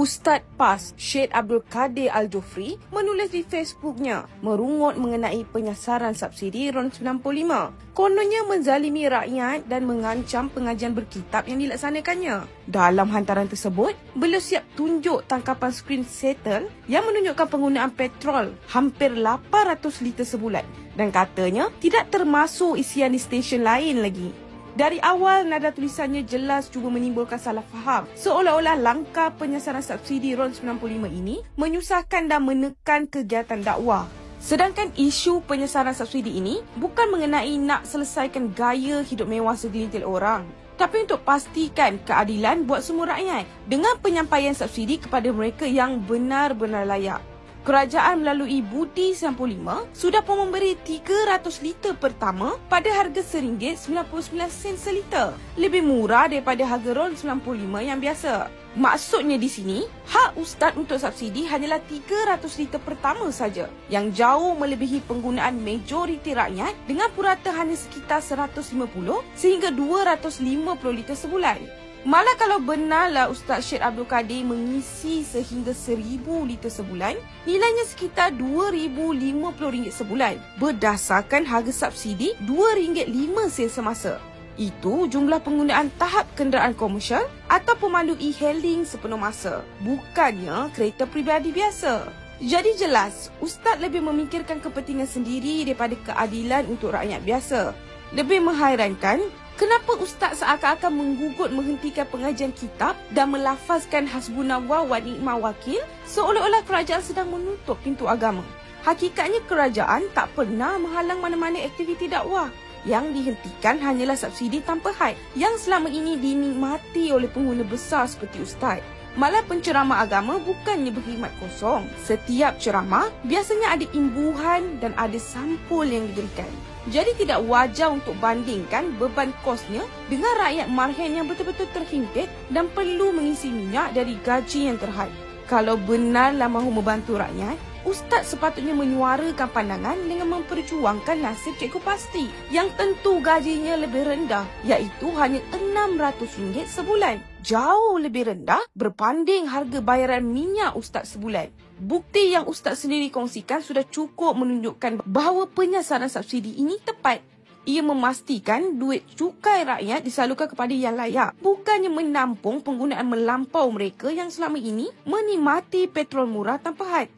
Ustaz PAS Syed Abdul Kadir Al-Jufri menulis di Facebooknya merungut mengenai penyasaran subsidi RON 95. Kononnya menzalimi rakyat dan mengancam pengajian berkitab yang dilaksanakannya. Dalam hantaran tersebut, beliau siap tunjuk tangkapan skrin Settle yang menunjukkan penggunaan petrol hampir 800 liter sebulan dan katanya tidak termasuk isian di stesen lain lagi. Dari awal, nada tulisannya jelas cuba menimbulkan salah faham. Seolah-olah langkah penyasaran subsidi RON 95 ini menyusahkan dan menekan kegiatan dakwah. Sedangkan isu penyasaran subsidi ini bukan mengenai nak selesaikan gaya hidup mewah segelintir orang, tapi untuk pastikan keadilan buat semua rakyat dengan penyampaian subsidi kepada mereka yang benar-benar layak. Kerajaan melalui Budi 95 sudah pun memberi 300 liter pertama pada harga RM1.99 seliter. Lebih murah daripada harga RON 95 yang biasa. Maksudnya di sini, hak ustaz untuk subsidi hanyalah 300 liter pertama saja, yang jauh melebihi penggunaan majoriti rakyat dengan purata hanya sekitar 150 sehingga 250 liter sebulan. Malah kalau benarlah Ustaz Syed Abdul Kadir mengisi sehingga 1,000 liter sebulan, nilainya sekitar RM2,050 sebulan berdasarkan harga subsidi RM2.05 semasa. Itu jumlah penggunaan tahap kenderaan komersial atau pemandu e-hailing sepenuh masa, bukannya kereta peribadi biasa. Jadi jelas, Ustaz lebih memikirkan kepentingan sendiri daripada keadilan untuk rakyat biasa. Lebih menghairankan, kenapa Ustaz seakan-akan menggugut menghentikan pengajian kitab dan melafazkan hasbunallah wa ni'mal wakil seolah-olah kerajaan sedang menutup pintu agama. Hakikatnya kerajaan tak pernah menghalang mana-mana aktiviti dakwah. Yang dihentikan hanyalah subsidi tanpa had yang selama ini dinikmati oleh pengguna besar seperti Ustaz. Malah penceramah agama bukannya berkhidmat kosong. Setiap ceramah biasanya ada imbuhan dan ada sampul yang diberikan. Jadi tidak wajar untuk bandingkan beban kosnya dengan rakyat marhen yang betul-betul terhimpit dan perlu mengisi minyak dari gaji yang terhad. Kalau benarlah mahu membantu rakyat, Ustaz sepatutnya menyuarakan pandangan dengan memperjuangkan nasib cikgu pasti yang tentu gajinya lebih rendah, iaitu hanya RM600 sebulan. Jauh lebih rendah berbanding harga bayaran minyak Ustaz sebulan. Bukti yang Ustaz sendiri kongsikan sudah cukup menunjukkan bahawa penyasaran subsidi ini tepat. Ia memastikan duit cukai rakyat disalurkan kepada yang layak, bukannya menampung penggunaan melampau mereka yang selama ini menikmati petrol murah tanpa had.